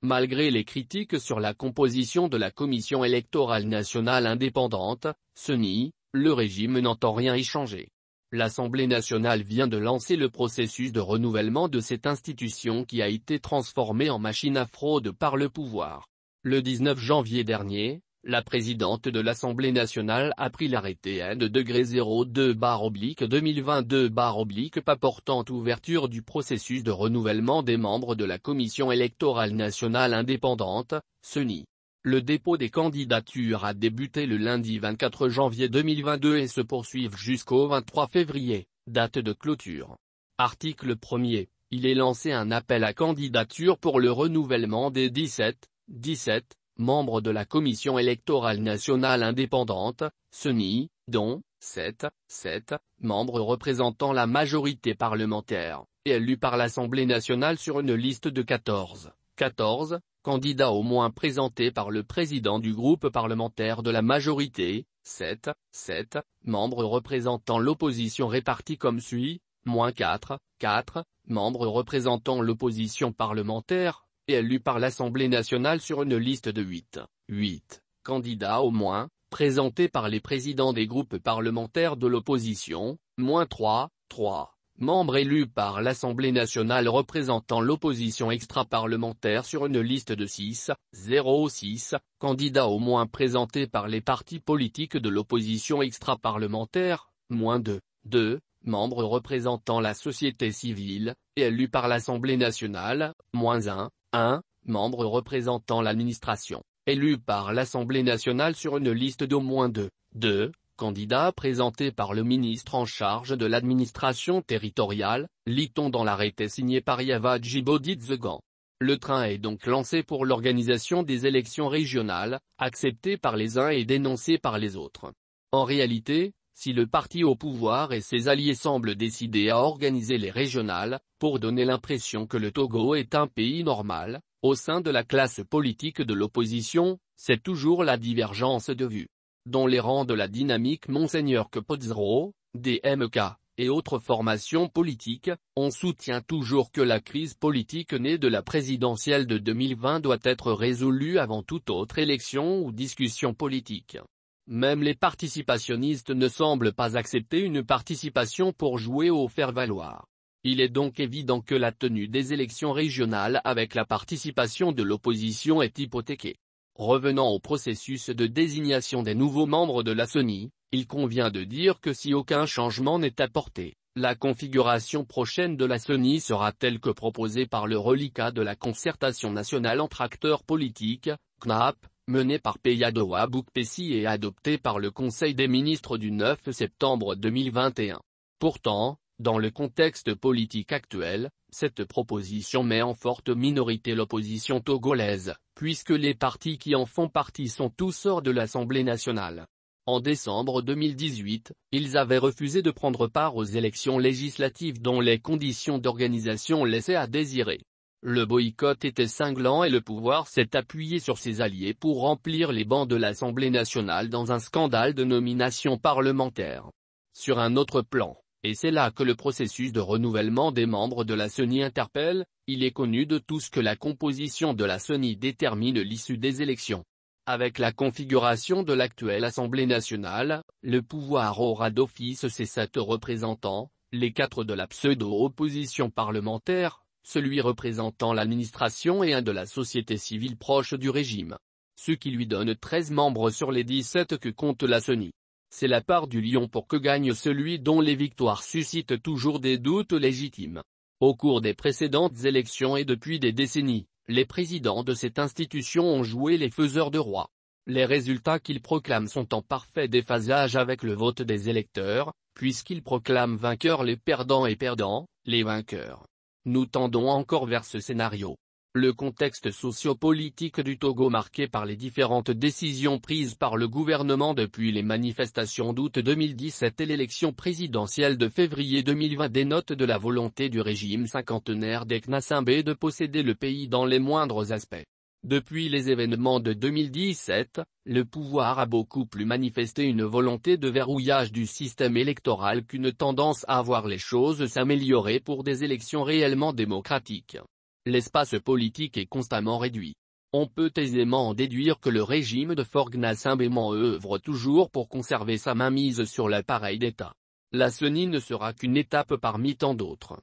Malgré les critiques sur la composition de la Commission électorale nationale indépendante, CENI, le régime n'entend rien y changer. L'Assemblée nationale vient de lancer le processus de renouvellement de cette institution qui a été transformée en machine à fraude par le pouvoir. Le 19 janvier dernier, la présidente de l'Assemblée nationale a pris l'arrêté N-02/2022/PAP portant ouverture du processus de renouvellement des membres de la Commission électorale nationale indépendante, CENI. Le dépôt des candidatures a débuté le lundi 24 janvier 2022 et se poursuivent jusqu'au 23 février, date de clôture. Article 1er. Il est lancé un appel à candidature pour le renouvellement des 17 membres de la Commission électorale nationale indépendante, CENI, dont 7 membres représentant la majorité parlementaire, et élus par l'Assemblée nationale sur une liste de 14 candidats au moins présentés par le président du groupe parlementaire de la majorité, 7 membres représentant l'opposition répartis comme suit, -4 membres représentant l'opposition parlementaire, et élus par l'Assemblée nationale sur une liste de 8 candidats au moins, présentés par les présidents des groupes parlementaires de l'opposition, -3 membres élus par l'Assemblée nationale représentant l'opposition extra-parlementaire sur une liste de 6 candidats au moins présentés par les partis politiques de l'opposition extra-parlementaire, -2 membres représentant la société civile, et élus par l'Assemblée nationale, -1 membres représentant l'administration, élus par l'Assemblée nationale sur une liste d'au moins 2 candidats présentés par le ministre en charge de l'administration territoriale, lit-on dans l'arrêté signé par Yava Djibouti-Zegan. Le train est donc lancé pour l'organisation des élections régionales, acceptées par les uns et dénoncées par les autres. En réalité, si le parti au pouvoir et ses alliés semblent décidés à organiser les régionales, pour donner l'impression que le Togo est un pays normal, au sein de la classe politique de l'opposition, c'est toujours la divergence de vues. Dans les rangs de la dynamique Monseigneur Kepodzro, DMK, et autres formations politiques, on soutient toujours que la crise politique née de la présidentielle de 2020 doit être résolue avant toute autre élection ou discussion politique. Même les participationnistes ne semblent pas accepter une participation pour jouer au faire-valoir. Il est donc évident que la tenue des élections régionales avec la participation de l'opposition est hypothéquée. Revenant au processus de désignation des nouveaux membres de la CENI, il convient de dire que si aucun changement n'est apporté, la configuration prochaine de la CENI sera telle que proposée par le reliquat de la concertation nationale entre acteurs politiques, CNAP, menée par Peyadowa Boukpessi et adoptée par le Conseil des ministres du 9 septembre 2021. Pourtant, dans le contexte politique actuel, cette proposition met en forte minorité l'opposition togolaise, puisque les partis qui en font partie sont tous hors de l'Assemblée nationale. En décembre 2018, ils avaient refusé de prendre part aux élections législatives dont les conditions d'organisation laissaient à désirer. Le boycott était cinglant et le pouvoir s'est appuyé sur ses alliés pour remplir les bancs de l'Assemblée nationale dans un scandale de nomination parlementaire. Sur un autre plan, et c'est là que le processus de renouvellement des membres de la CENI interpelle, il est connu de tous que la composition de la CENI détermine l'issue des élections. Avec la configuration de l'actuelle Assemblée nationale, le pouvoir aura d'office ses 7 représentants, les 4 de la pseudo-opposition parlementaire, celui représentant l'administration et un de la société civile proche du régime. Ce qui lui donne 13 membres sur les 17 que compte la CENI. C'est la part du lion pour que gagne celui dont les victoires suscitent toujours des doutes légitimes. Au cours des précédentes élections et depuis des décennies, les présidents de cette institution ont joué les faiseurs de rois. Les résultats qu'ils proclament sont en parfait déphasage avec le vote des électeurs, puisqu'ils proclament vainqueurs les perdants et perdants, les vainqueurs. Nous tendons encore vers ce scénario. Le contexte socio-politique du Togo marqué par les différentes décisions prises par le gouvernement depuis les manifestations d'août 2017 et l'élection présidentielle de février 2020 dénote de la volonté du régime cinquantenaire d'Eknassembé de posséder le pays dans les moindres aspects. Depuis les événements de 2017, le pouvoir a beaucoup plus manifesté une volonté de verrouillage du système électoral qu'une tendance à voir les choses s'améliorer pour des élections réellement démocratiques. l'espace politique est constamment réduit. On peut aisément en déduire que le régime de Faure Gnassingbé œuvre toujours pour conserver sa mainmise sur l'appareil d'État. La CENI ne sera qu'une étape parmi tant d'autres.